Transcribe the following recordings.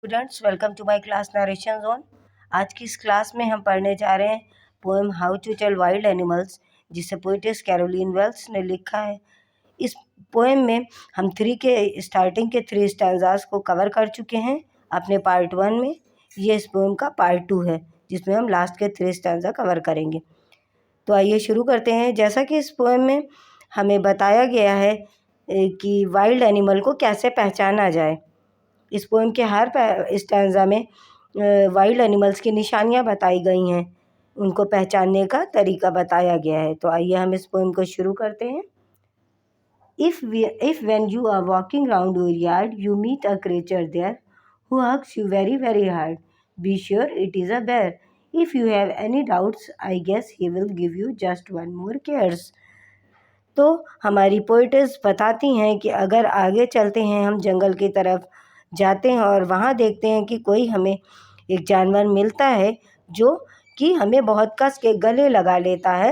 Students, welcome to my class narration zone. आज की इस क्लास में हम पढ़ने जा रहे हैं poem how to tell wild animals, जिसे पोएटेस कैरोलीन वेल्स ने लिखा है। इस पोएम में हम स्टार्टिंग के 3 स्टैंजास को कवर कर चुके हैं अपने पार्ट 1 में। ये इस पोएम का पार्ट 2 है, जिसमें हम लास्ट के 3 स्टैंजा कवर करेंगे। तो आइए शुरू करते हैं। जैसा कि इस पोएम में हमें बताया गया है कि वाइल्ड एनिमल को कैसे पहचाना जाए। इस पोएम के हर स्टैंजा में वाइल्ड एनिमल्स की निशानियां बताई गई हैं, उनको पहचानने का तरीका बताया गया है। तो आइए हम इस पोएम को शुरू करते हैं। If when you are walking round your yard, you meet a creature there who hugs you very very hard, be sure it is a bear. If you have any doubts, I guess he will give you just one more cares. तो हमारी poetess बताती हैं कि अगर आगे चलते हैं, हम जंगल की तरफ जाते हैं और वहाँ देखते हैं कि कोई हमें एक जानवर मिलता है जो कि हमें बहुत कस के गले लगा लेता है,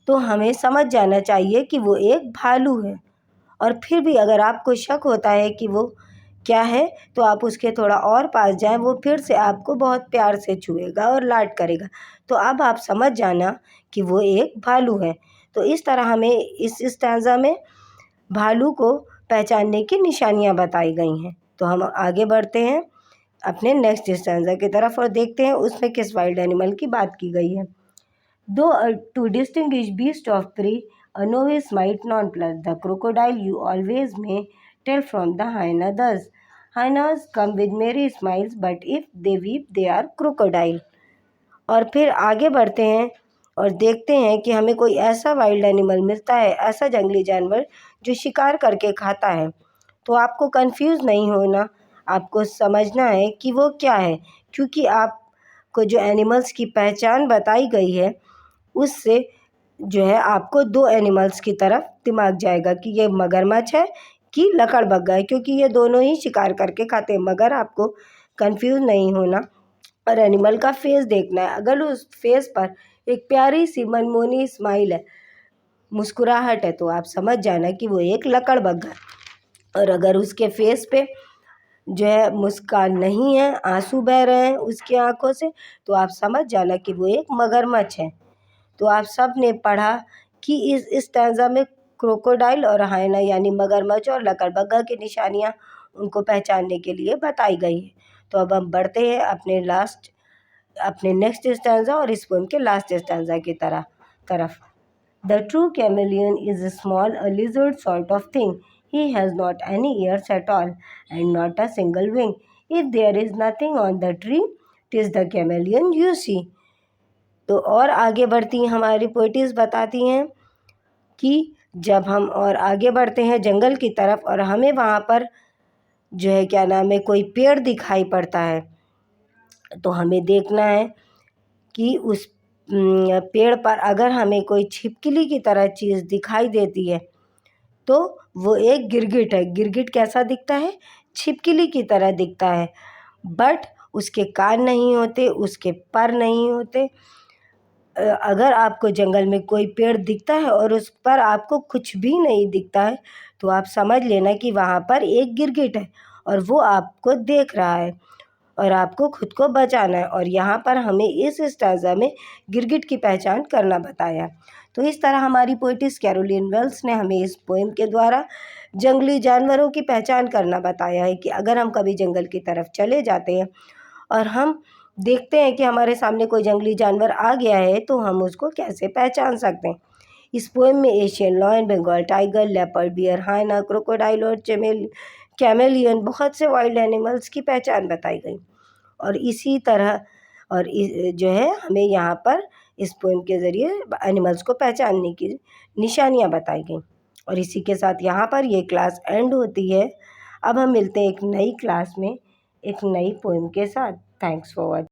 तो हमें समझ जाना चाहिए कि वो एक भालू है। और फिर भी अगर आपको शक होता है कि वो क्या है, तो आप उसके थोड़ा और पास जाएं, वो फिर से आपको बहुत प्यार से छुएगा और लाड करेगा। तो अब आप समझ जाना कि वो एक भालू है। तो इस तरह हमें इस स्टैंजा में भालू को पहचानने की निशानियां बताई गई हैं। तो हम आगे बढ़ते हैं अपने नेक्स्ट स्टैंजा की तरफ और देखते हैं उसमें किस वाइल्ड एनिमल की बात की गई है। दो to distinguish beast of prey a novice might not plus the crocodile you always may tell from the hyena thus. Hyenas come with merry smiles, but if they weep they are crocodile. और फिर आगे बढ़ते हैं और देखते हैं कि हमें कोई ऐसा वाइल्ड एनिमल मिलता है, ऐसा जंगली जानवर जो शिकार करके खाता है। तो आपको कंफ्यूज नहीं होना, आपको समझना है कि वो क्या है, क्योंकि आपको जो एनिमल्स की पहचान बताई गई है उससे जो है आपको 2 एनिमल्स की तरफ दिमाग जाएगा कि ये मगरमच्छ है कि लकड़बग्गा है, क्योंकि ये दोनों ही शिकार करके खाते हैं। मगर आपको कंफ्यूज नहीं होना और एनिमल का फेस देखना है। अगर उस फेस पर एक प्यारी सी मनमोहनी स्माइल है, मुस्कुराहट है, तो आप समझ जाना कि वो एक लकड़बग्गा है। और अगर उसके फेस पे जो है मुस्कान नहीं है, आंसू बह रहे हैं उसकी आंखों से, तो आप समझ जाना कि वो एक मगरमच्छ है। तो आप सब ने पढ़ा कि इस स्टैंजा में क्रोकोडाइल और हाइना यानी मगरमच्छ और लकड़बग्गा की निशानियां उनको पहचानने के लिए बताई गई है। तो अब हम बढ़ते हैं अपने नेक्स्ट स्टैंजा और इस पोएम के लास्ट स्टैंजा की तरफ। The true chameleon is small a lizard sort of thing, he has not any ears at all and not a single wing. If there is nothing on the tree, 'tis the chameleon you see. तो और आगे बढ़ती हमारी poet's बताती हैं कि जब हम और आगे बढ़ते हैं जंगल की तरफ और हमें वहाँ पर जो है क्या नाम है कोई पेड़ दिखाई पड़ता है, तो हमें देखना है कि उस पेड़ पर अगर हमें कोई छिपकली की तरह चीज़ दिखाई देती है तो वो एक गिरगिट है। गिरगिट कैसा दिखता है? छिपकली की तरह दिखता है, बट उसके कान नहीं होते, उसके पर नहीं होते। अगर आपको जंगल में कोई पेड़ दिखता है और उस पर आपको कुछ भी नहीं दिखता है, तो आप समझ लेना कि वहाँ पर एक गिरगिट है और वो आपको देख रहा है और आपको खुद को बचाना है। और यहाँ पर हमें इस स्टैंजा में गिरगिट की पहचान करना बताया। तो इस तरह हमारी पोएटिस कैरोलीन वेल्स ने हमें इस पोएम के द्वारा जंगली जानवरों की पहचान करना बताया है कि अगर हम कभी जंगल की तरफ चले जाते हैं और हम देखते हैं कि हमारे सामने कोई जंगली जानवर आ गया है, तो हम उसको कैसे पहचान सकते हैं। इस पोएम में Asian lion, Bengal tiger, leopard, bear, hyena, crocodile और कैमेलियन बहुत से वाइल्ड एनिमल्स की पहचान बताई गई। और इसी तरह जो है हमें यहाँ पर इस पोएम के ज़रिए एनिमल्स को पहचानने की निशानियाँ बताई गई। और इसी के साथ यहाँ पर ये क्लास एंड होती है। अब हम मिलते हैं एक नई क्लास में एक नई पोएम के साथ। Thanks for watching.